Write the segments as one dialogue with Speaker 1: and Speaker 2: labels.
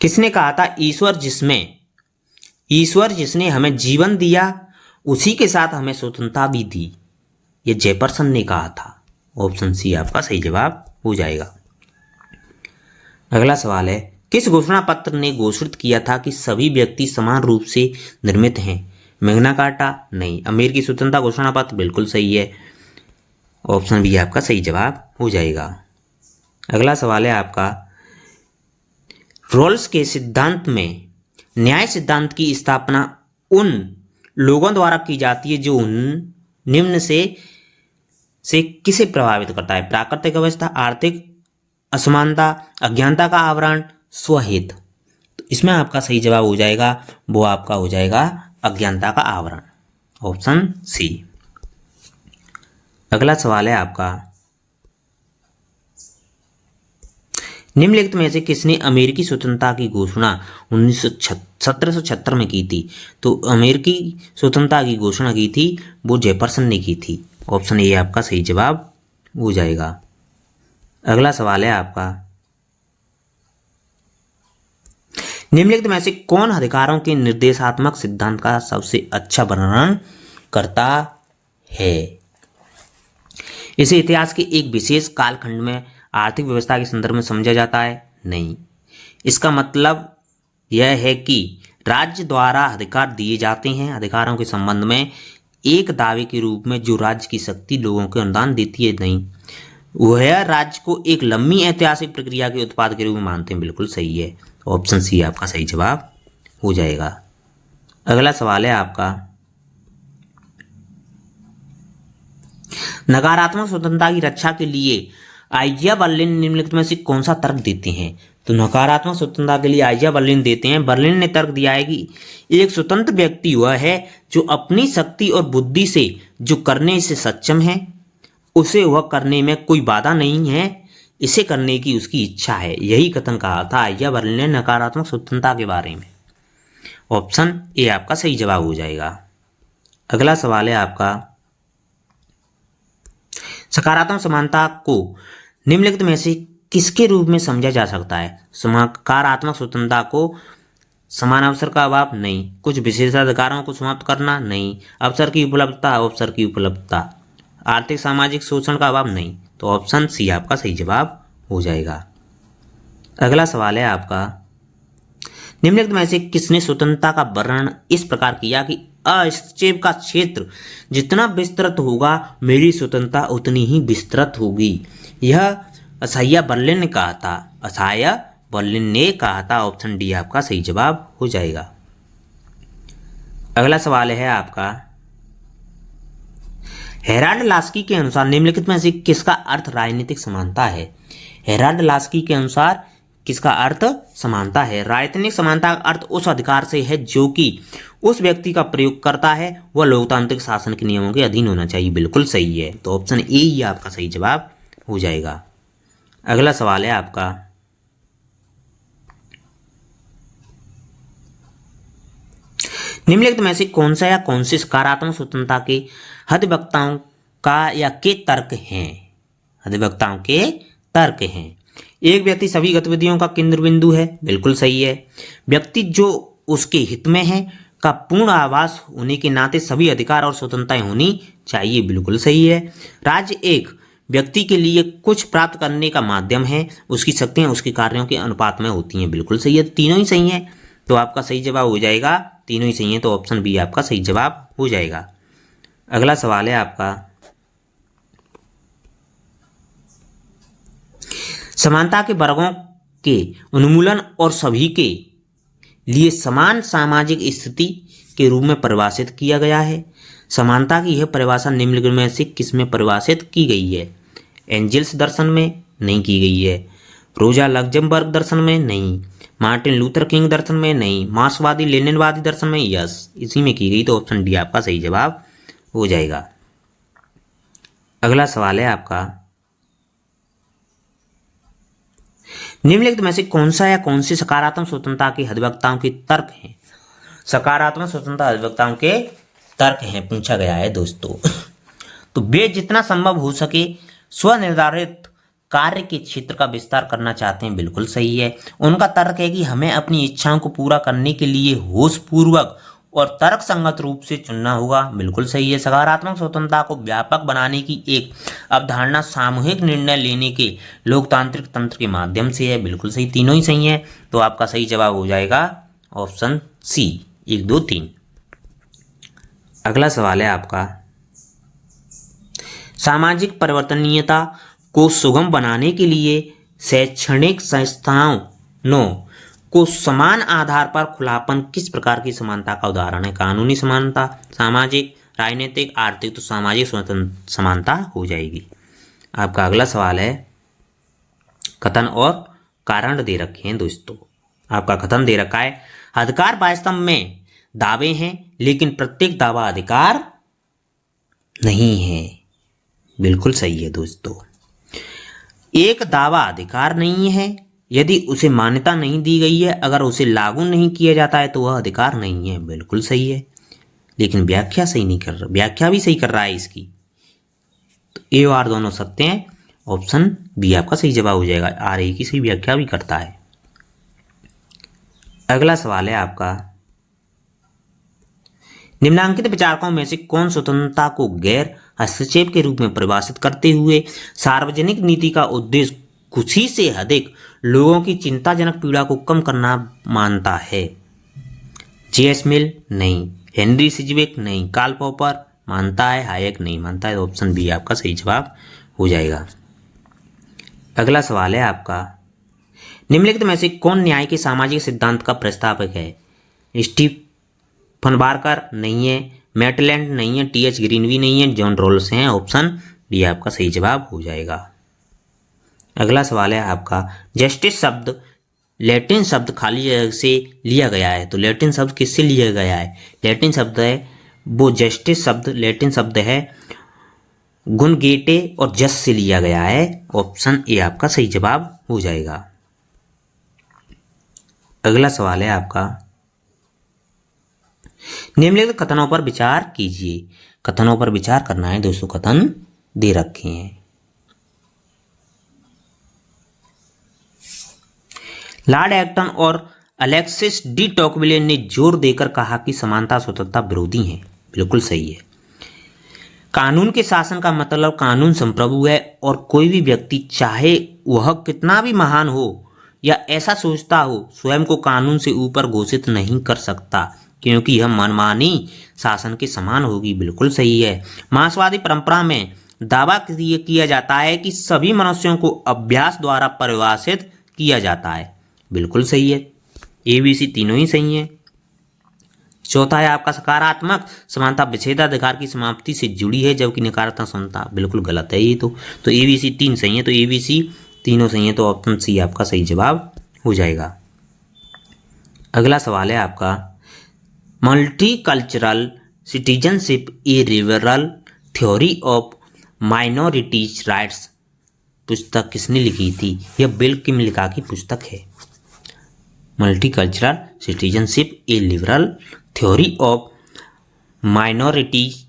Speaker 1: किसने कहा था? ईश्वर जिसने हमें जीवन दिया उसी के साथ हमें स्वतंत्रता भी दी, ये जेफरसन ने कहा था। ऑप्शन सी आपका सही जवाब हो जाएगा। अगला सवाल है, किस घोषणा पत्र ने घोषित किया था कि सभी व्यक्ति समान रूप से निर्मित हैं? Magna carta? नहीं। अमेरिकी स्वतंत्रता घोषणा पत्र? बिल्कुल सही है। ऑप्शन बी आपका सही जवाब हो जाएगा। अगला सवाल है आपका, रॉल्स के सिद्धांत में न्याय सिद्धांत की स्थापना उन लोगों द्वारा की जाती है जो उन निम्न से किसे प्रभावित करता है? प्राकृतिक अवस्था, आर्थिक असमानता, अज्ञानता का आवरण, स्वहित। तो इसमें आपका सही जवाब हो जाएगा, वो आपका हो जाएगा अज्ञानता का आवरण। Option C. अगला सवाल है आपका, निम्नलिखित में से किसने अमेरिकी स्वतंत्रता की घोषणा 1776 में की थी? तो अमेरिकी स्वतंत्रता की घोषणा की थी वो जेफरसन ने की थी। ऑप्शन ए आपका सही जवाब हो जाएगा। अगला सवाल है आपका, निम्नलिखित में से कौन अधिकारों के निर्देशात्मक सिद्धांत का सबसे अच्छा वर्णन करता है? इसे इतिहास के एक विशेष कालखंड में आर्थिक व्यवस्था के संदर्भ में समझा जाता है? नहीं। इसका मतलब यह है कि राज्य द्वारा अधिकार दिए जाते हैं, अधिकारों के संबंध में एक दावे के रूप में जो राज्य की शक्ति लोगों को अनुदान देती है। नहीं, वह राज्य को एक लंबी ऐतिहासिक प्रक्रिया के उत्पाद के रूप में मानते हैं। बिल्कुल सही है। ऑप्शन सी आपका सही जवाब हो जाएगा। अगला सवाल है आपका, नकारात्मक स्वतंत्रता की रक्षा के लिए आइजिया बर्लिन निम्नलिखित में से कौन सा तर्क देते हैं? तो नकारात्मक स्वतंत्रता के लिए आइजिया बर्लिन देते हैं। बर्लिन ने तर्क दिया है कि एक स्वतंत्र व्यक्ति वह है जो अपनी शक्ति और बुद्धि से जो करने से सक्षम है, उसे वह करने में कोई बाधा नहीं है, इसे करने की उसकी इच्छा है। यही कथन कहा था आइजिया बर्लिन ने नकारात्मक स्वतंत्रता के बारे में। ऑप्शन ए आपका सही जवाब हो जाएगा। अगला सवाल है आपका, सकारात्मक समानता को निम्नलिखित में से किसके रूप में समझा जा सकता है? सकारात्मक स्वतंत्रता को समान अवसर का अभाव? नहीं। कुछ विशेषाधिकारों को समाप्त करना? नहीं। अवसर की उपलब्धता? आर्थिक सामाजिक शोषण का अभाव? नहीं। तो ऑप्शन सी आपका सही जवाब हो जाएगा। अगला सवाल है आपका, निम्नलिखित में से किसने स्वतंत्रता का वर्णन इस प्रकार किया कि अस्थिक्षेप का क्षेत्र जितना विस्तृत होगा मेरी स्वतंत्रता उतनी ही विस्तृत होगी? यह आइजिया बर्लिन ने कहा था। आइजिया बर्लिन ने कहा था। ऑप्शन डी आपका सही जवाब हो जाएगा। अगला सवाल है आपका, हेराल्ड लास्की के अनुसार निम्नलिखित में से किसका अर्थ राजनीतिक समानता है? हेराल्ड लास्की के अनुसार किसका अर्थ समानता है? राजनीतिक समानता का अर्थ उस अधिकार से है जो कि उस व्यक्ति का प्रयोग करता है वह लोकतांत्रिक शासन के नियमों के अधीन होना चाहिए। बिल्कुल सही है। तो ऑप्शन ए ही आपका सही जवाब हो जाएगा। अगला सवाल है आपका, निम्नलिखित में से कौन सा या कौन सी सकारात्मक स्वतंत्रता के अधिवक्ताओं का या के तर्क हैं? अधिवक्ताओं के तर्क हैं। एक व्यक्ति सभी गतिविधियों का केंद्र बिंदु है। बिल्कुल सही है। व्यक्ति जो उसके हित में है का पूर्ण आभास होने के नाते सभी अधिकार और स्वतंत्रताएं होनी चाहिए। बिल्कुल सही है। राज्य एक व्यक्ति के लिए कुछ प्राप्त करने का माध्यम है, उसकी शक्तियां उसके कार्यों के अनुपात में होती हैं। बिल्कुल सही है। तीनों ही सही है। तो आपका सही जवाब हो जाएगा। तीनों ही सही है। तो ऑप्शन बी आपका सही जवाब हो जाएगा। अगला सवाल है आपका, समानता के वर्गों के उन्मूलन और सभी के लिए समान सामाजिक स्थिति के रूप में परिभाषित किया गया है। समानता की यह परिभाषा निम्नलिखित में से किस में परिभाषित की गई है? एंजल्स दर्शन में? नहीं की गई है। रोजा लग्जमबर्ग दर्शन में? नहीं। मार्टिन लूथर किंग दर्शन में? नहीं। मार्क्सवादी लेनिनवादी दर्शन में? यस, इसी में की गई। तो ऑप्शन डी आपका सही जवाब हो जाएगा। अगला सवाल है आपका, निम्नलिखित में से कौन सा या कौन सी सकारात्मक स्वतंत्रता के अधिवक्ताओं के तर्क हैं? सकारात्मक स्वतंत्रता अधिवक्ताओं के तर्क हैं, पूछा गया है दोस्तों। तो वे जितना संभव हो सके स्वनिर्धारित कार्य के क्षेत्र का विस्तार करना चाहते हैं, बिल्कुल सही है। उनका तर्क है कि हमें अपनी इच्छाओं को पूरा करने के लिए होशपूर्वक और तर्क संगत रूप से चुनना होगा, बिल्कुल सही है। सकारात्मक स्वतंत्रता को व्यापक बनाने की एक अवधारणा सामूहिक निर्णय लेने के लोकतांत्रिक तंत्र के माध्यम से है, बिल्कुल सही। तीनों ही सही है, तो आपका सही जवाब हो जाएगा ऑप्शन सी, 1 2 3। अगला सवाल है आपका, सामाजिक परिवर्तनीयता को सुगम बनाने के लिए शैक्षणिक संस्थाओं को समान आधार पर खुलापन किस प्रकार की समानता का उदाहरण है? कानूनी समानता, सामाजिक, राजनीतिक, आर्थिक, तो सामाजिक स्वतंत्र समानता हो जाएगी। आपका अगला सवाल है, कथन और कारण दे रखे हैं दोस्तों। आपका कथन दे रखा है, अधिकार वास्तव में दावे हैं लेकिन प्रत्येक दावा अधिकार नहीं है, बिल्कुल सही है दोस्तों। एक दावा अधिकार नहीं है यदि उसे मान्यता नहीं दी गई है, अगर उसे लागू नहीं किया जाता है तो वह अधिकार नहीं है, बिल्कुल सही है। लेकिन व्याख्या सही नहीं कर रहा, व्याख्या भी सही कर रहा है इसकी, तो ए और आर दोनों सत्य हैं, ऑप्शन बी आपका सही जवाब हो जाएगा। आर ए की सही व्याख्या भी करता है। अगला सवाल है आपका, निम्नांकित विचारकों में से कौन स्वतंत्रता को गैर हस्तक्षेप के रूप में परिभाषित करते हुए सार्वजनिक नीति का उद्देश्य खुशी से अधिक लोगों की चिंताजनक पीड़ा को कम करना मानता है? जे.एस. मिल नहीं, हेनरी सिजविक नहीं, कार्ल पॉपर मानता है, हायक नहीं मानता है, ऑप्शन बी आपका सही जवाब हो जाएगा। अगला सवाल है आपका, निम्नलिखित में से कौन न्याय के सामाजिक सिद्धांत का प्रस्तावक है? स्टीफन बार्कर नहीं है, मैटलैंड नहीं है, टी.एच. ग्रीनवी नहीं है, जॉन रॉल्स हैं, ऑप्शन डी आपका सही जवाब हो जाएगा। अगला सवाल है आपका, जस्टिस शब्द लैटिन शब्द खाली जगह से लिया गया है, तो लैटिन शब्द किससे लिया गया है? लैटिन शब्द है वो जस्टिस शब्द लैटिन शब्द है गुनगेटे और जस से लिया गया है, ऑप्शन ए आपका सही जवाब हो जाएगा। अगला सवाल है आपका, निम्नलिखित कथनों पर विचार कीजिए। कथनों पर विचार करना है दोस्तों, कथन दे रखे हैं। लॉर्ड एक्टन और अलेक्सिस डी टॉकविले ने जोर देकर कहा कि समानता स्वतंत्रता विरोधी हैं, बिल्कुल सही है। कानून के शासन का मतलब कानून संप्रभु है और कोई भी व्यक्ति चाहे वह कितना भी महान हो या ऐसा सोचता हो स्वयं को कानून से ऊपर घोषित नहीं कर सकता, क्योंकि यह मनमानी शासन के समान होगी, बिल्कुल सही है। मार्क्सवादी परंपरा में दावा किया जाता है कि सभी मनुष्यों को अभ्यास द्वारा परिभाषित किया जाता है, बिल्कुल सही है। ए बी सी तीनों ही सही हैं। चौथा है आपका, सकारात्मक समानता विच्छेदाधिकार की समाप्ति से जुड़ी है जबकि नकारात्मक समानता, बिल्कुल गलत है ये तो ए बी सी तीन सही है, तो ए बी सी तीनों सही है, तो ऑप्शन सी आपका सही जवाब हो जाएगा। अगला सवाल है आपका, multicultural citizenship a liberal theory of minorities rights पुस्तक किसने लिखी थी? यह बिल किमलिका की पुस्तक है। Multicultural citizenship a liberal theory of minorities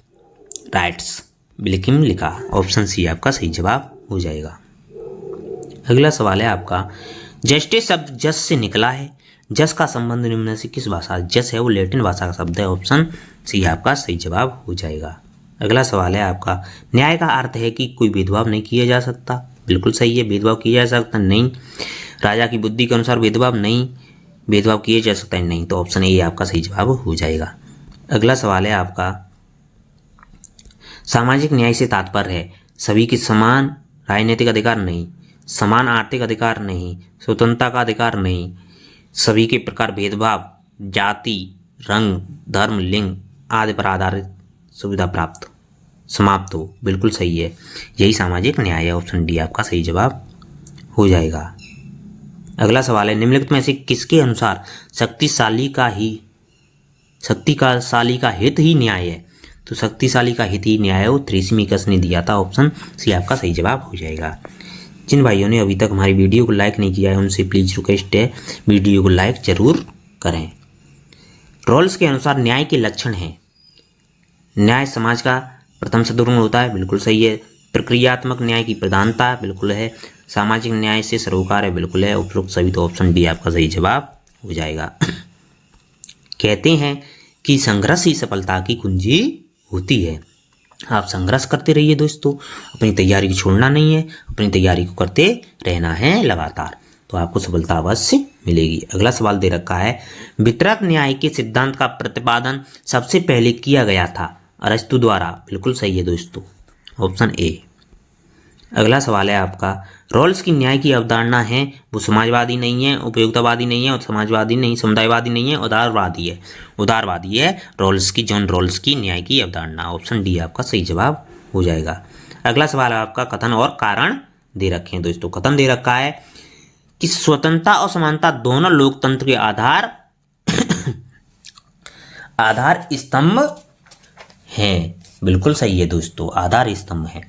Speaker 1: rights, Bill Kymlicka, option C आपका सही जवाब हो जाएगा। अगला सवाल है आपका, जस्टिस शब्द जस से निकला है, जस का संबंध निम्न से किस भाषा? जस है वो लैटिन भाषा का शब्द है, ऑप्शन सी आपका सही जवाब हो जाएगा। अगला सवाल है आपका, न्याय का अर्थ है कि कोई भेदभाव नहीं किया जा सकता, बिल्कुल सही है। भेदभाव किया जा सकता नहीं, राजा की बुद्धि के अनुसार भेदभाव नहीं, भेदभाव किया जा सकता है नहीं, तो ऑप्शन ए आपका सही जवाब हो जाएगा। अगला सवाल है आपका, सामाजिक न्याय से तात्पर्य है सभी के समान राजनीतिक अधिकार नहीं, समान आर्थिक अधिकार नहीं, स्वतंत्रता का अधिकार नहीं, सभी के प्रकार भेदभाव, जाति, रंग, धर्म, लिंग आदि पर आधारित सुविधा प्राप्त समाप्त हो, बिल्कुल सही है। यही सामाजिक न्याय है, ऑप्शन डी आपका सही जवाब हो जाएगा। अगला सवाल है, निम्नलिखित में से किसके अनुसार शक्तिशाली का हित ही न्याय है? तो शक्तिशाली का हित ही न्याय हो, थ्रेसिमिकस ने दिया था, ऑप्शन सी आपका सही जवाब हो जाएगा। जिन भाइयों ने अभी तक हमारी वीडियो को लाइक नहीं किया है उनसे प्लीज रिक्वेस्ट है वीडियो को लाइक जरूर करें। रॉल्स के अनुसार न्याय के लक्षण हैं, न्याय समाज का प्रथम सदगुण होता है, बिल्कुल सही है। प्रक्रियात्मक न्याय की प्रधानता, बिल्कुल है। सामाजिक न्याय से सरोकार है, बिल्कुल है। उपरोक्त सभी, तो ऑप्शन डी आपका सही जवाब हो जाएगा। कहते हैं कि संघर्ष ही सफलता की कुंजी होती है। आप संघर्ष करते रहिए दोस्तों, अपनी तैयारी को छोड़ना नहीं है, अपनी तैयारी को करते रहना है लगातार, तो आपको सफलता अवश्य मिलेगी। अगला सवाल दे रखा है, वितरक न्याय के सिद्धांत का प्रतिपादन सबसे पहले किया गया था अरस्तु द्वारा। बिल्कुल सही है दोस्तों, ऑप्शन ए। अगला सवाल है आपका, रॉल्स की न्याय की अवधारणा है वो समाजवादी नहीं है, उपयोगितावादी नहीं है, और समाजवादी नहीं, समुदायवादी नहीं है, उदारवादी है। उदारवादी है रॉल्स की, जॉन रॉल्स की न्याय की अवधारणा। ऑप्शन डी आपका सही जवाब हो जाएगा। अगला सवाल है आपका, कथन और कारण दे रखे हैं दोस्तों। कथन दे रखा है कि स्वतंत्रता और समानता दोनों लोकतंत्र के आधार स्तंभ हैं। बिल्कुल सही है दोस्तों, आधार स्तंभ है।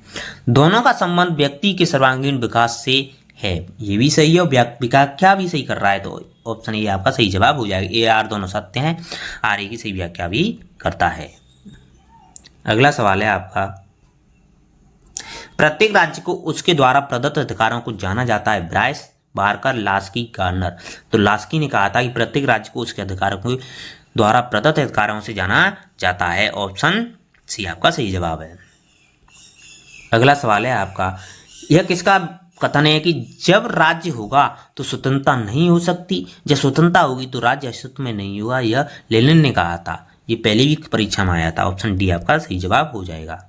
Speaker 1: दोनों का संबंध व्यक्ति के सर्वांगीण विकास से है, ये भी सही है, और व्याख्या भी सही कर रहा है, तो ऑप्शन ए आपका सही जवाब हो जाएगा। ए आर दोनों सत्य हैं, आर ए की सही व्याख्या भी करता है। अगला सवाल है आपका, प्रत्येक राज्य को उसके द्वारा प्रदत्त अधिकारों को जाना जाता है। Bryce, Barker, Laski, Garner. तो लास्की ने कहा था कि प्रत्येक राज्य को उसके अधिकारों के द्वारा प्रदत्त अधिकारों से जाना जाता है। ऑप्शन सी आपका सही जवाब है। अगला सवाल है आपका, यह किसका कथन है कि जब राज्य होगा तो स्वतंत्रता नहीं हो सकती, जब स्वतंत्रता होगी तो राज्य अस्तित्व में नहीं होगा। यह लेनिन ने कहा था, ये पहले भी परीक्षा में आया था। ऑप्शन डी आपका सही जवाब हो जाएगा।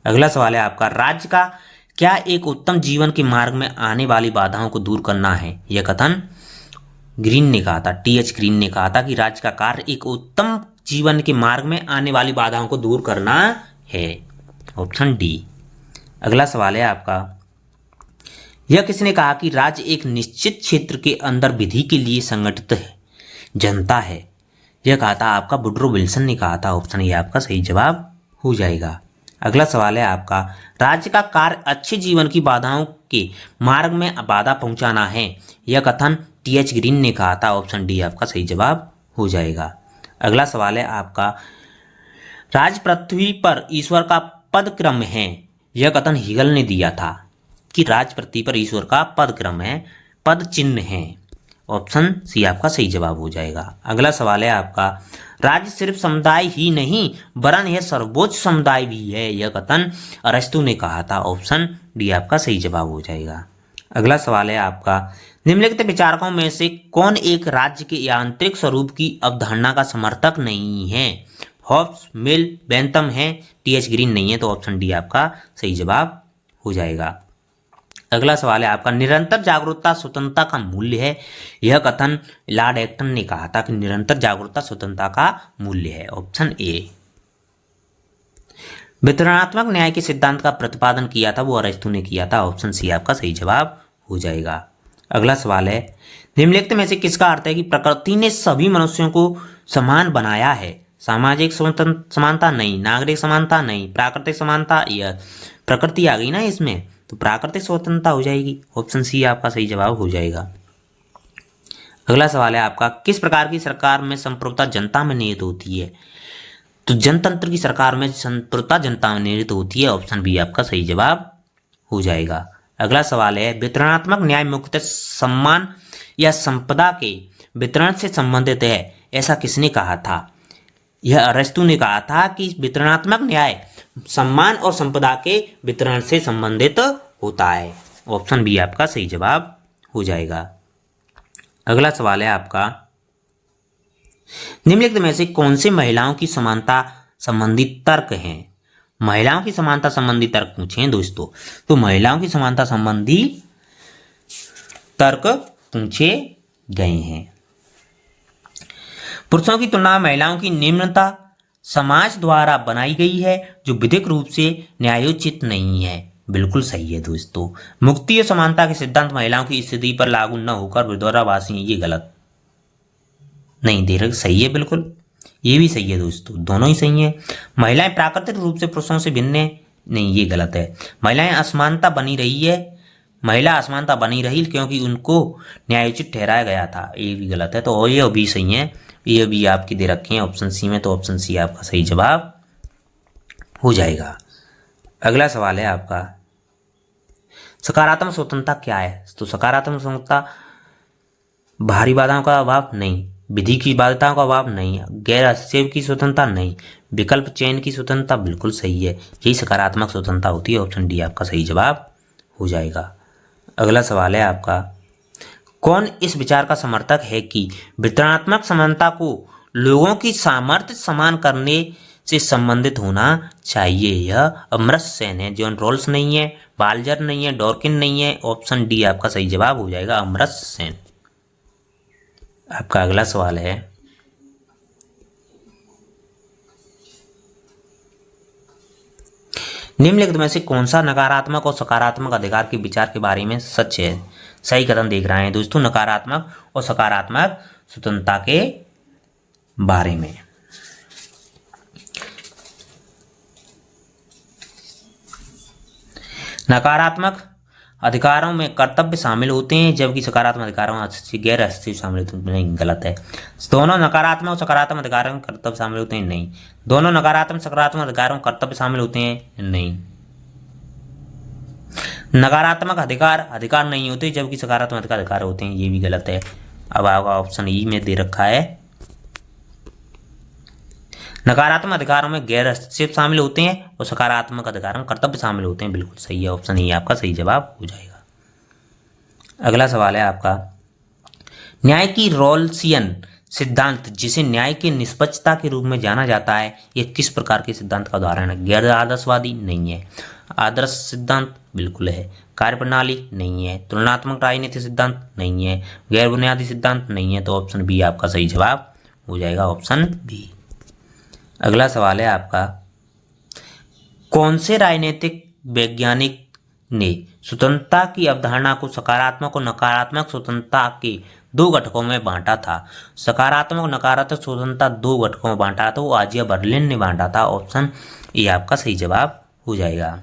Speaker 1: अगला सवाल है आपका, राज्य का क्या एक उत्तम जीवन के मार्ग में आने वाली बाधाओं को दूर करना है। यह कथन ग्रीन ने कहा था, टी.एच. ग्रीन ने कहा था कि राज्य का कार्य एक उत्तम जीवन के मार्ग में आने वाली बाधाओं को दूर करना है। Option D. अगला सवाल है आपका, यह किसने कहा कि राज्य एक निश्चित क्षेत्र के अंदर विधि के लिए संगठित है, जनता है। यह कहा था आपका वुडरो विल्सन ने कहा था। ऑप्शन ए आपका सही जवाब हो जाएगा। अगला सवाल है आपका, राज्य का कार्य अच्छे जीवन की बाधाओं के मार्ग में बाधा पहुंचाना है। यह कथन टी.एच. ग्रीन ने कहा था। ऑप्शन डी आपका सही जवाब हो जाएगा। अगला सवाल है आपका, राज पृथ्वी पर ईश्वर का पद क्रम है। यह कथन हीगल ने दिया था कि राज पृथ्वी पर ईश्वर का पद क्रम है, पद चिन्ह है। ऑप्शन सी आपका सही जवाब हो जाएगा। अगला सवाल है आपका, राज्य सिर्फ समुदाय ही नहीं वरन यह सर्वोच्च समुदाय भी है। यह कथन अरस्तु ने कहा था। ऑप्शन डी आपका सही जवाब हो जाएगा। अगला सवाल है आपका, निम्नलिखित विचारकों में से कौन एक राज्य के यांत्रिक स्वरूप की अवधारणा का समर्थक नहीं है। हॉब्स, मिल, बेंथम है, टी.एच. ग्रीन नहीं है, तो ऑप्शन डी आपका सही जवाब हो जाएगा। अगला सवाल है आपका, निरंतर जागरूकता स्वतंत्रता का मूल्य है। यह कथन लॉर्ड एक्टन ने कहा था कि निरंतर जागरूकता स्वतंत्रता का मूल्य है। Option A. वितरणात्मक न्याय के सिद्धांत का प्रतिपादन किया था वो अरस्तु ने किया था। ऑप्शन सी आपका सही जवाब हो जाएगा। अगला सवाल है, निम्नलिखित में से किसका अर्थ है कि प्रकृति ने सभी मनुष्यों को समान बनाया है। सामाजिक समानता नहीं, नागरिक समानता नहीं, प्राकृतिक समानता, यह प्रकृति आ गई ना इसमें, तो प्राकृतिक स्वतंत्रता हो जाएगी। ऑप्शन सी आपका सही जवाब हो जाएगा। अगला सवाल है आपका, किस प्रकार की सरकार में संप्रभुता जनता में निहित होती है। तो जनतंत्र की सरकार में संप्रभुता जनता में निहित होती है। ऑप्शन बी आपका सही जवाब हो जाएगा। अगला सवाल है, वितरणात्मक न्याय मुख्यतः सम्मान या संपदा के वितरण से संबंधित है, ऐसा किसने कहा था। यह अरस्तु ने कहा था कि वितरणात्मक न्याय सम्मान और संपदा के वितरण से संबंधित होता है। ऑप्शन बी आपका सही जवाब हो जाएगा। अगला सवाल है आपका, निम्नलिखित में से कौन से महिलाओं की समानता संबंधी तर्क हैं। महिलाओं की समानता संबंधी तर्क पूछे हैं दोस्तों, तो महिलाओं की समानता संबंधी तर्क पूछे गए हैं। पुरुषों की तुलना में महिलाओं की निम्नता समाज द्वारा बनाई गई है जो विधिक रूप से न्यायोचित नहीं है। बिल्कुल सही है दोस्तों। मुक्ति और समानता के सिद्धांत महिलाओं की स्थिति पर लागू न होकर विरोधाभासी है, ये गलत नहीं दे रहे, सही है बिल्कुल, ये भी सही है दोस्तों, दोनों ही सही है। महिलाएं प्राकृतिक रूप से पुरुषों से भिन्न है, नहीं ये गलत है। महिलाएं असमानता बनी रही है, महिला असमानता बनी रही क्योंकि उनको न्यायोचित ठहराया गया था, ये भी गलत है। तो ये भी सही है, ये भी आपकी दे रखे हैं ऑप्शन सी में, तो ऑप्शन सी आपका सही जवाब हो जाएगा। अगला सवाल है आपका, सकारात्मक स्वतंत्रता क्या है? तो सकारात्मक स्वतंत्रता बाहरी बाधाओं का अभाव नहीं, विधि की बाध्यताओं का अभाव नहीं, गैर हस्तक्षेप की स्वतंत्रता नहीं, विकल्प चयन की स्वतंत्रता बिल्कुल सही है। यही सकारात्मक स्वतंत्रता होती है। ऑप्शन डी आपका सही जवाब हो जाएगा। अगला सवाल है आपका, कौन इस विचार का समर्थक है कि वितरणात्मक समानता को लोगों की सामर्थ्य समान करने से संबंधित होना चाहिए? यह अमर्त्य सेन है, जॉन रॉल्स नहीं है, बाल्जर नहीं है, डॉर्किन नहीं है। ऑप्शन डी आपका सही जवाब हो जाएगा, अमर्त्य सेन। आपका अगला सवाल है, निम्नलिखित में से कौन सा नकारात्मक और सकारात्मक अधिकार के विचार के बारे में सच है? सही कथन देख रहे हैं दोस्तों, नकारात्मक और सकारात्मक स्वतंत्रता के बारे में। नकारात्मक अधिकारों में कर्तव्य शामिल होते हैं, जबकि सकारात्मक अधिकारों में गैर हस्तक्षेप शामिल होते हैं। नहीं, गलत है। दोनों नकारात्मक और सकारात्मक अधिकारों में कर्तव्य शामिल होते हैं? नहीं। दोनों नकारात्मक सकारात्मक अधिकारों में कर्तव्य शामिल होते हैं? नहीं। नकारात्मक अधिकार नहीं होते, जबकि सकारात्मक अधिकार होते हैं। ये भी गलत है। अब आपका ऑप्शन ई में दे रखा है, नकारात्मक अधिकारों में गैर हस्तक्षेप शामिल होते हैं और सकारात्मक अधिकारों में कर्तव्य शामिल होते हैं। बिल्कुल सही है, ऑप्शन ई आपका सही जवाब हो जाएगा। अगला सवाल है आपका, न्याय की रॉल्सियन सिद्धांत, जिसे न्याय की निष्पक्षता के रूप में जाना जाता है, यह किस प्रकार के सिद्धांत का उदाहरण है? गैर आदर्शवादी नहीं है, आदर्श सिद्धांत बिल्कुल है, कार्यप्रणाली नहीं है, तुलनात्मक राजनीतिक सिद्धांत नहीं है, गैर बुनियादी सिद्धांत नहीं है। तो ऑप्शन बी आपका सही जवाब हो जाएगा, ऑप्शन बी। अगला सवाल है आपका, कौन से राजनीतिक वैज्ञानिक ने स्वतंत्रता की अवधारणा को सकारात्मक और नकारात्मक स्वतंत्रता के दो घटकों में बांटा था? सकारात्मक और नकारात्मक स्वतंत्रता दो घटकों में बांटा था, वो आजिया बर्लिन ने बांटा था। ऑप्शन ए आपका सही जवाब हो जाएगा।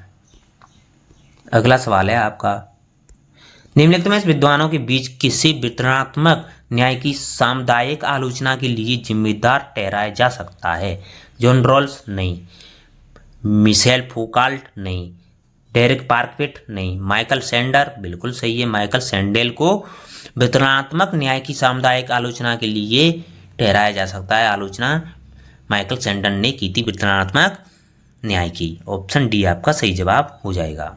Speaker 1: अगला सवाल है आपका, निम्नलिखित में विद्वानों के बीच किसी वितरणात्मक न्याय की सामुदायिक आलोचना के लिए जिम्मेदार ठहराया जा सकता है? जॉन रॉल्स नहीं, मिशेल फौकाल्ट नहीं, डेरिक पार्कविट नहीं, माइकल सैंडर बिल्कुल सही है, माइकल सैंडेल को वितरणात्मक न्याय की सामुदायिक आलोचना के लिए ठहराया जा सकता है। आलोचना माइकल सैंडर ने की थी वितरणात्मक न्याय की। ऑप्शन डी आपका सही जवाब हो जाएगा।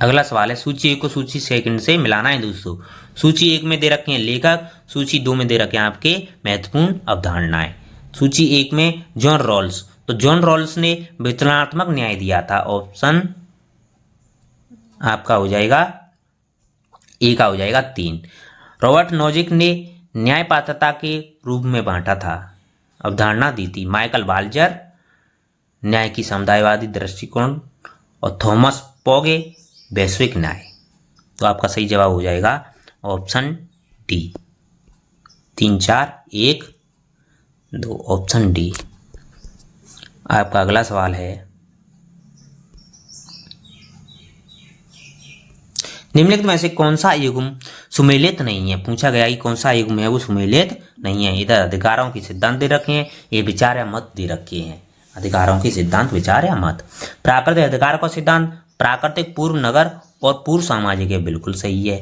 Speaker 1: अगला सवाल है, सूची 1 को सूची सेकंड से मिलाना है दोस्तों। सूची 1 में दे रखे हैं लेखक, सूची 2 में दे रखे हैं आपके महत्वपूर्ण अवधारणाएं। सूची 1 में जॉन रॉल्स, तो जॉन रॉल्स ने वितरणात्मक न्याय दिया था। ऑप्शन आपका हो जाएगा ए का हो जाएगा 3। रॉबर्ट नोजिक ने न्याय पात्रता के रूप में बांटा था, अवधारणा दी थी। माइकल बाल्जर न्याय की समुदायवादी दृष्टिकोण और थॉमस पोगे वैश्विक न्याय। तो आपका सही जवाब हो जाएगा ऑप्शन डी। 3 4 1 2 option D. आपका अगला सवाल है, निम्नलिखित में से कौन सा युग्म सुमेलित नहीं है? पूछा गया कि कौन सा युग्म है वो सुमेलित नहीं है। इधर अधिकारों के सिद्धांत दे रखे हैं, ये विचार या मत दे रखे हैं। अधिकारों के सिद्धांत, विचार या मत। प्राकृतिक अधिकार का सिद्धांत, प्राकृतिक पूर्व नगर और पूर्व सामाजिक है, बिल्कुल सही है।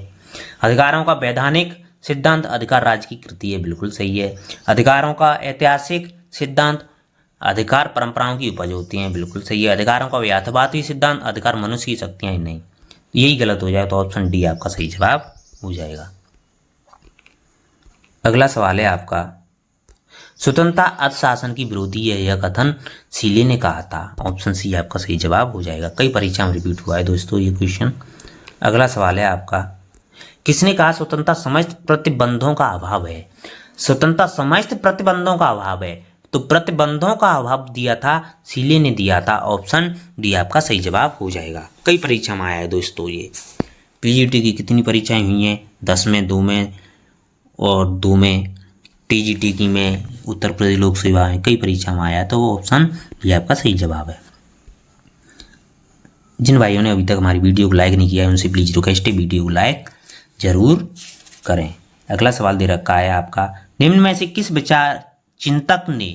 Speaker 1: अधिकारों का वैधानिक सिद्धांत, अधिकार राज्य की कृति है, बिल्कुल सही है। अधिकारों का ऐतिहासिक सिद्धांत, अधिकार परंपराओं की उपज होती हैं, बिल्कुल सही है। अधिकारों का यथार्थवादी सिद्धांत, अधिकार मनुष्य की शक्तियां ही नहीं। यही गलत हो जाए तो ऑप्शन डी आपका सही जवाब हो जाएगा। अगला सवाल है आपका, स्वतंत्रता अर्थशासन की विरोधी है, यह कथन सीले ने कहा था। ऑप्शन सी आपका सही जवाब हो जाएगा। कई परीक्षा में रिपीट हुआ है दोस्तों ये क्वेश्चन। अगला सवाल है आपका, किसने कहा स्वतंत्रता समस्त प्रतिबंधों का अभाव है? स्वतंत्रता समस्त प्रतिबंधों का अभाव है, तो प्रतिबंधों का अभाव दिया था सीले ने दिया था। ऑप्शन डी आपका सही जवाब हो जाएगा। कई परीक्षा में आया है दोस्तों ये। पीजीटी की कितनी परीक्षाएं हुई हैं? 10 में, 2 में और 2 में। टीजीटी की में, उत्तर प्रदेश लोक सेवा है, कई परीक्षा में आया है, तो ऑप्शन डी आपका सही जवाब है। जिन भाइयों ने अभी तक हमारी वीडियो को लाइक नहीं किया है उनसे प्लीज रिक्वेस्ट है वीडियो को लाइक जरूर करें। अगला सवाल दे रखा है आपका, निम्न में से किस विचार चिंतक ने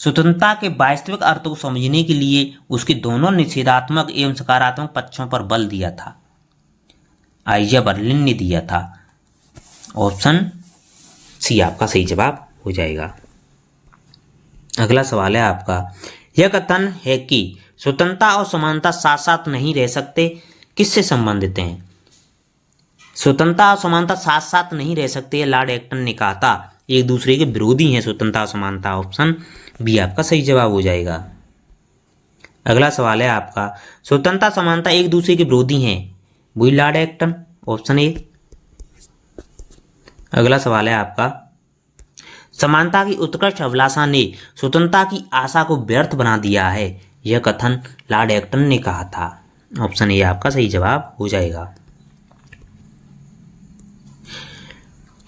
Speaker 1: स्वतंत्रता के वास्तविक अर्थ को समझने के लिए उसके दोनों निषेधात्मक एवं सकारात्मक पक्षों पर बल दिया था, आइजा बर्लिन ने दिया था। ऑप्शन सी आपका सही जवाब हो जाएगा। अगला सवाल है आपका, यह कथन है कि स्वतंत्रता और समानता साथ साथ नहीं रह सकते, किससे संबंधित हैं? स्वतंत्रता और समानता साथ साथ नहीं रह सकते, ये लॉर्ड एक्टन ने कहा था। एक दूसरे के विरोधी हैं स्वतंत्रता और समानता। ऑप्शन बी आपका सही जवाब हो जाएगा। अगला सवाल है आपका, स्वतंत्रता समानता एक दूसरे के विरोधी हैं, वही लॉर्ड एक्टन। Option A. अगला सवाल है आपका, समानता की उत्कृष्ट अभिलाषा ने स्वतंत्रता की आशा को व्यर्थ बना दिया है, यह कथन लॉर्ड एक्टन ने कहा था। ऑप्शन ए आपका सही जवाब हो जाएगा।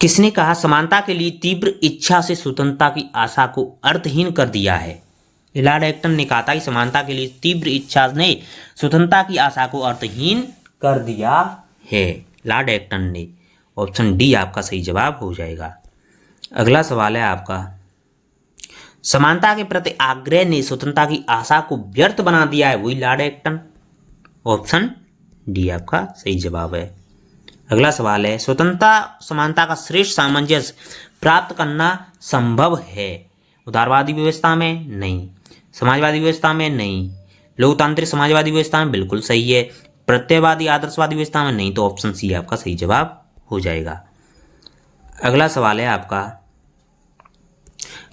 Speaker 1: किसने कहा समानता के लिए तीव्र इच्छा से स्वतंत्रता की आशा को अर्थहीन कर दिया है? लॉर्ड एक्टन ने कहा था कि समानता के लिए तीव्र इच्छा ने स्वतंत्रता की आशा को अर्थहीन कर दिया है, लॉर्ड एक्टन ने। ऑप्शन डी आपका सही जवाब हो जाएगा। अगला सवाल है आपका, समानता के प्रति आग्रह ने स्वतंत्रता की आशा को व्यर्थ बना दिया है, वही लॉर्ड एक्टन। ऑप्शन डी आपका सही जवाब है। अगला सवाल है, स्वतंत्रता समानता का श्रेष्ठ सामंजस्य प्राप्त करना संभव है? उदारवादी व्यवस्था में नहीं, समाजवादी व्यवस्था में नहीं, लोकतांत्रिक समाजवादी व्यवस्था में बिल्कुल सही है, प्रत्ययवादी आदर्शवादी व्यवस्था में नहीं, तो ऑप्शन सी आपका सही जवाब हो जाएगा। अगला सवाल है आपका,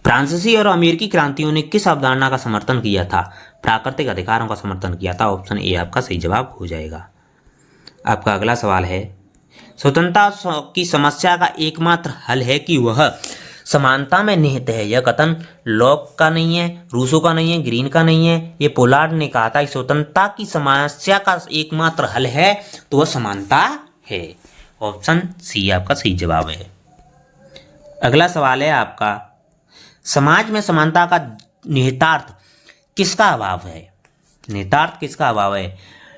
Speaker 1: फ्रांसीसी और अमेरिकी क्रांतियों ने किस अवधारणा का समर्थन किया था? प्राकृतिक अधिकारों का समर्थन किया था। ऑप्शन ए आपका सही जवाब हो जाएगा। आपका अगला सवाल है, स्वतंत्रता की समस्या का एकमात्र हल है कि वह समानता में निहित है, यह कथन लॉक का नहीं है, रूसो का नहीं है, ग्रीन का नहीं है, ये पोलार्ड ने कहा था कि स्वतंत्रता की समस्या का एकमात्र हल है तो वह समानता है। ऑप्शन सी आपका सही जवाब है। अगला सवाल है आपका, समाज में समानता का निहितार्थ किसका अभाव है? निहितार्थ किसका अभाव है?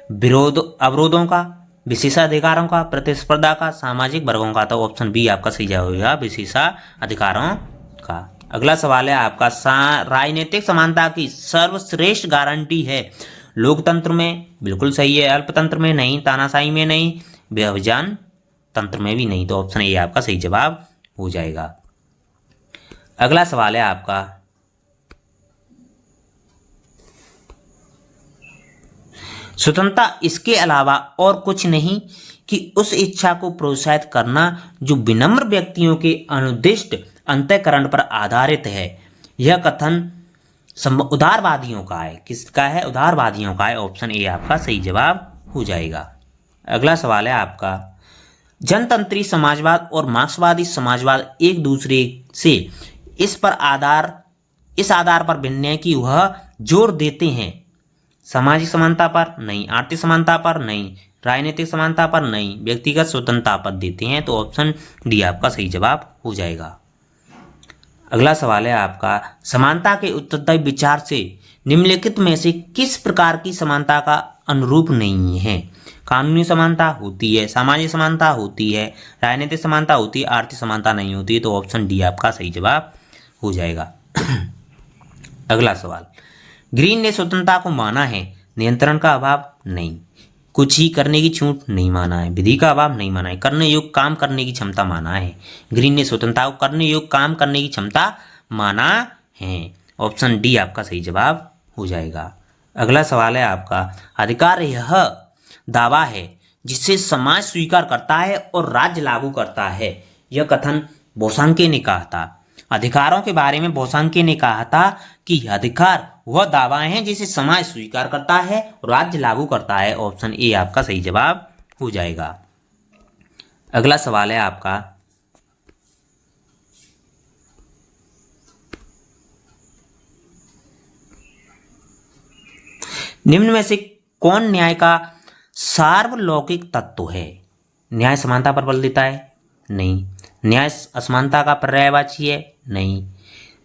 Speaker 1: अवरोधों का, विशेषाधिकारों का, प्रतिस्पर्धा का, सामाजिक वर्गों का, तो ऑप्शन बी आपका सही जवाब होगा, विशेषाधिकारों का। अगला सवाल है आपका, राजनीतिक समानता की सर्वश्रेष्ठ गारंटी है? लोकतंत्र में बिल्कुल सही है, अल्पतंत्र में नहीं, तानाशाही में नहीं, विभाजन तंत्र में भी नहीं, तो ऑप्शन ए आपका सही जवाब हो जाएगा। अगला सवाल है आपका, स्वतंत्रता इसके अलावा और कुछ नहीं कि उस इच्छा को प्रोत्साहित करना जो विनम्र व्यक्तियों के अनुदिष्ट अंतःकरण पर आधारित है, यह कथन उदारवादियों का है। किसका है? उदारवादियों का है। ऑप्शन ए आपका सही जवाब हो जाएगा। अगला सवाल है आपका, जनतंत्री समाजवाद और मार्क्सवादी समाजवाद एक दूसरे से इस आधार पर भिन्न है कि वह जोर देते हैं सामाजिक समानता पर नहीं, आर्थिक समानता पर नहीं, राजनीतिक समानता पर नहीं, व्यक्तिगत स्वतंत्रता पर देते हैं, तो ऑप्शन डी आपका सही जवाब हो जाएगा। अगला सवाल है आपका, समानता के उत्तरदायी विचार से निम्नलिखित में से किस प्रकार की समानता का अनुरूप नहीं है? कानूनी समानता होती है, सामाजिक समानता होती है, राजनीतिक समानता होती है, आर्थिक समानता नहीं होती है, तो ऑप्शन डी आपका सही जवाब हो जाएगा। अगला सवाल, ग्रीन ने स्वतंत्रता को माना है, नियंत्रण का अभाव नहीं, कुछ ही करने की छूट नहीं माना है, विधि का अभाव नहीं माना है, करने योग्य काम करने की क्षमता माना है। ग्रीन ने स्वतंत्रता को करने योग्य काम करने की क्षमता माना है। ऑप्शन डी आपका सही जवाब हो जाएगा। अगला सवाल है आपका, अधिकार यह दावा है जिसे समाज स्वीकार करता है और राज्य लागू करता है, यह कथन बोसांके ने कहा था। अधिकारों के बारे में बोसांके ने कहा था कि अधिकार वह दावाएं हैं जिसे समाज स्वीकार करता है और राज्य लागू करता है। ऑप्शन ए आपका सही जवाब हो जाएगा। अगला सवाल है आपका, निम्न में से कौन न्याय का सार्वलौकिक तत्व है? न्याय समानता पर बल देता है? नहीं। न्याय असमानता का पर्यायवाची है? नहीं।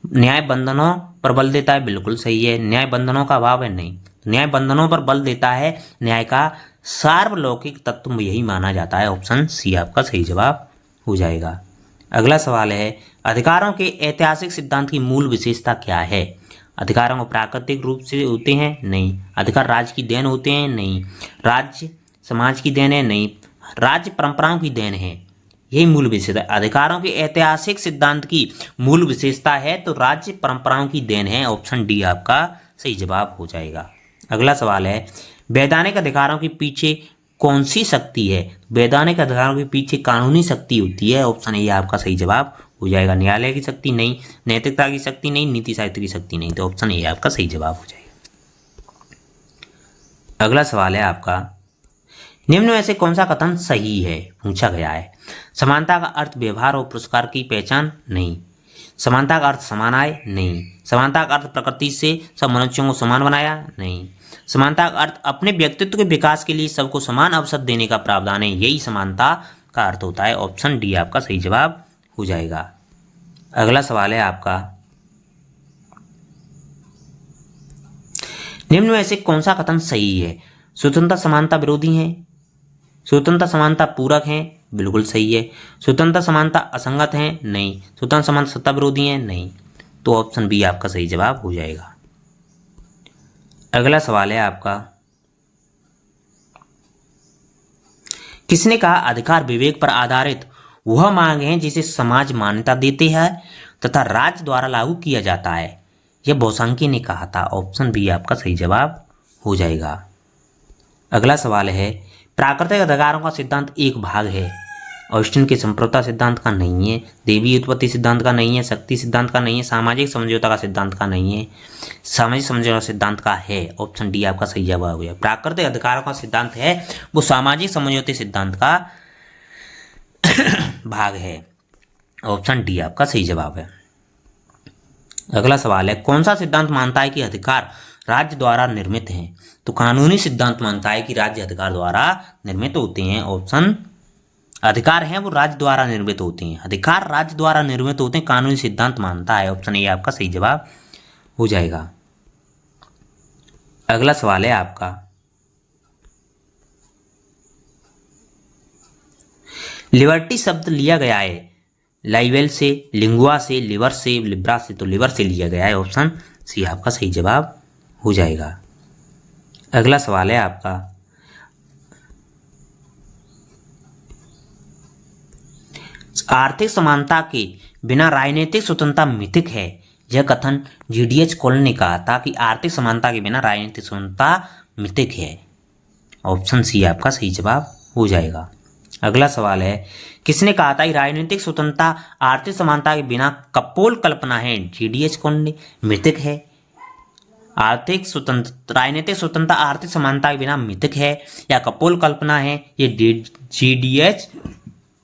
Speaker 1: न्याय बंधनों पर बल देता है? बिल्कुल सही है। न्याय बंधनों का अभाव है? नहीं। न्याय बंधनों पर बल देता है। न्याय का सार्वलौकिक तत्व यही माना जाता है। ऑप्शन सी आपका सही जवाब हो जाएगा। अगला सवाल है, अधिकारों के ऐतिहासिक सिद्धांत की मूल विशेषता क्या है? अधिकारों को प्राकृतिक रूप से होते हैं? नहीं। अधिकार राज्य की देन होते हैं? नहीं। राज्य समाज की देन है? नहीं। राज्य परंपराओं की देन है। यही मूल विशेषता है। अधिकारों के ऐतिहासिक सिद्धांत की मूल विशेषता है तो राज्य परंपराओं की देन है। ऑप्शन डी आपका सही जवाब हो जाएगा। अगला सवाल है, वैधानिक अधिकारों के पीछे कौन सी शक्ति है? वैधानिक अधिकारों के पीछे कानूनी शक्ति होती है। ऑप्शन ए आपका सही जवाब हो जाएगा। न्यायालय की शक्ति नहीं, नैतिकता की शक्ति नहीं, नीति साहित्य की शक्ति नहीं, तो ऑप्शन ए आपका सही जवाब हो जाएगा। अगला सवाल है आपका, निम्न में से कौन सा कथन सही है? पूछा गया है। समानता का अर्थ व्यवहार और पुरस्कार की पहचान? नहीं। समानता का अर्थ समान आय? नहीं। समानता का अर्थ प्रकृति से सब मनुष्यों को समान बनाया? नहीं। समानता का अर्थ अपने व्यक्तित्व के विकास के लिए सबको समान अवसर देने का प्रावधान है। यही समानता का अर्थ होता है। ऑप्शन डी आपका सही जवाब हो जाएगा। अगला सवाल है आपका, निम्न में से कौन सा कथन सही है? स्वतंत्रता समानता विरोधी है? स्वतंत्रता समानता पूरक है? बिल्कुल सही है। स्वतंत्रता समानता असंगत है? नहीं। स्वतंत्रता समानता सत्ता विरोधी है? नहीं। तो ऑप्शन बी आपका सही जवाब हो जाएगा। अगला सवाल है आपका, किसने कहा अधिकार विवेक पर आधारित वह मांग है जिसे समाज मान्यता देते हैं तथा राज्य द्वारा लागू किया जाता है? यह बहुसंख्य ने कहा था। ऑप्शन बी आपका सही जवाब हो जाएगा। अगला सवाल है, प्राकृतिक अधिकारों का सिद्धांत एक भाग है। ऑस्टिन के संप्रभुता सिद्धांत का नहीं है, देवी उत्पत्ति सिद्धांत का नहीं है, शक्ति सिद्धांत का नहीं है, सामाजिक समझौता का सिद्धांत का नहीं है, सामाजिक समझौता सिद्धांत का है। ऑप्शन डी आपका सही जवाब हो गया। प्राकृतिक अधिकारों का सिद्धांत है वो सामाजिक समझौते सिद्धांत का भाग है। ऑप्शन डी आपका सही जवाब है। अगला सवाल है, कौन सा सिद्धांत मानता है कि अधिकार राज्य द्वारा निर्मित हैं? तो कानूनी सिद्धांत मानता है कि राज्य अधिकार द्वारा निर्मित होते हैं। ऑप्शन अधिकार हैं वो राज्य द्वारा निर्मित होते हैं, अधिकार राज्य द्वारा निर्मित होते हैं, कानूनी सिद्धांत मानता है। ऑप्शन ए आपका सही जवाब हो जाएगा। अगला सवाल है आपका, लिबर्टी शब्द लिया गया है लाइवेल से, लिंगुआ से, लिवर से, लिब्रा से, तो लिवर से लिया गया है। ऑप्शन सी आपका सही जवाब हो जाएगा। अगला सवाल है आपका, आर्थिक समानता के बिना राजनीतिक स्वतंत्रता मिथिक है। यह कथन जीडीएच कॉल ने कहा था कि आर्थिक समानता के बिना राजनीतिक स्वतंत्रता मिथिक है। ऑप्शन सी आपका सही जवाब हो जाएगा। अगला सवाल है, किसने कहा था कि राजनीतिक स्वतंत्रता आर्थिक समानता के बिना कपोल कल्पना है? जीडीएच कॉल ने मिथिक है। आर्थिक स्वतंत्र राजनीतिक स्वतंत्रता आर्थिक समानता के बिना मिथिक है या कपोल कल्पना है? ये जीडीएच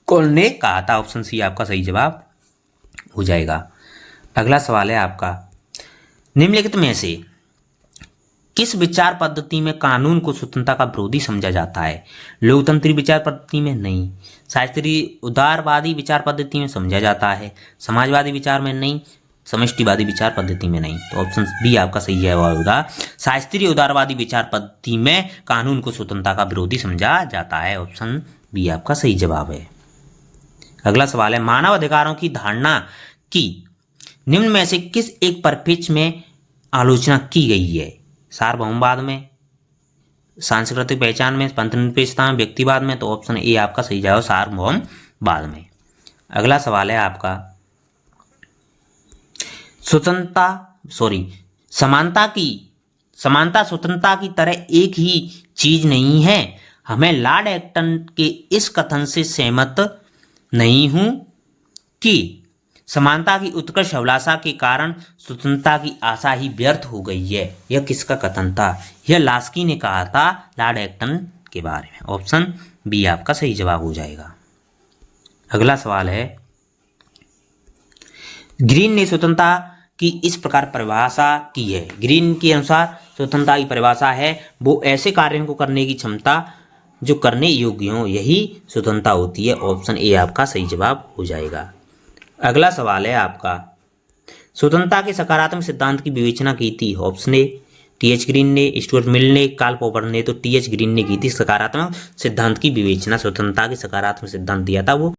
Speaker 1: कॉल ने कहा था। ऑप्शन सी आपका सही जवाब हो जाएगा। अगला सवाल है आपका, निम्नलिखित में से किस विचार पद्धति में कानून को स्वतंत्रता का विरोधी समझा जाता है? लोकतंत्री विचार पद्धति में नहीं, शास्त्रीय उदारवादी विचार पद्धति में समझा जाता है, समाजवादी विचार में नहीं, समष्टिवादी विचार पद्धति में नहीं। तो ऑप्शन बी आपका सही जवाब होगा। शास्त्रीय उदारवादी विचार पद्धति में कानून को स्वतंत्रता का विरोधी समझा जाता है। ऑप्शन बी आपका सही जवाब है। अगला सवाल है, मानव अधिकारों की धारणा की निम्न में से किस एक परिप्रेक्ष्य में आलोचना की गई है? सार्वभौमवाद में, सांस्कृतिक पहचान में, पंथनिरपेक्षता में, व्यक्तिवाद में? तो ऑप्शन ए आपका सही जवाब सार्वभौमवाद में। अगला सवाल है आपका, समानता स्वतंत्रता की तरह एक ही चीज नहीं है। हमें लॉर्ड एक्टन के इस कथन से सहमत नहीं हूं कि समानता की उत्कृष्ट अभिलाषा के कारण स्वतंत्रता की आशा ही व्यर्थ हो गई है। यह किसका कथन था? यह लास्की ने कहा था लॉर्ड एक्टन के बारे में। ऑप्शन बी आपका सही जवाब हो जाएगा। अगला सवाल है, ग्रीन ने स्वतंत्रता की इस प्रकार परिभाषा की है। ग्रीन के अनुसार स्वतंत्रता की परिभाषा है वो ऐसे कार्यों को करने की क्षमता जो करने योग्य हो, यही स्वतंत्रता होती है। ऑप्शन ए आपका सही जवाब हो जाएगा। अगला सवाल है आपका, स्वतंत्रता के सकारात्मक सिद्धांत की विवेचना की थी। ऑप्शन ए टीएच ग्रीन ने, स्टुअर्ट मिल ने, कार्ल पॉपर ने, तो टीएच ग्रीन ने की थी सकारात्मक सिद्धांत की विवेचना। स्वतंत्रता के सकारात्मक सिद्धांत दिया था वो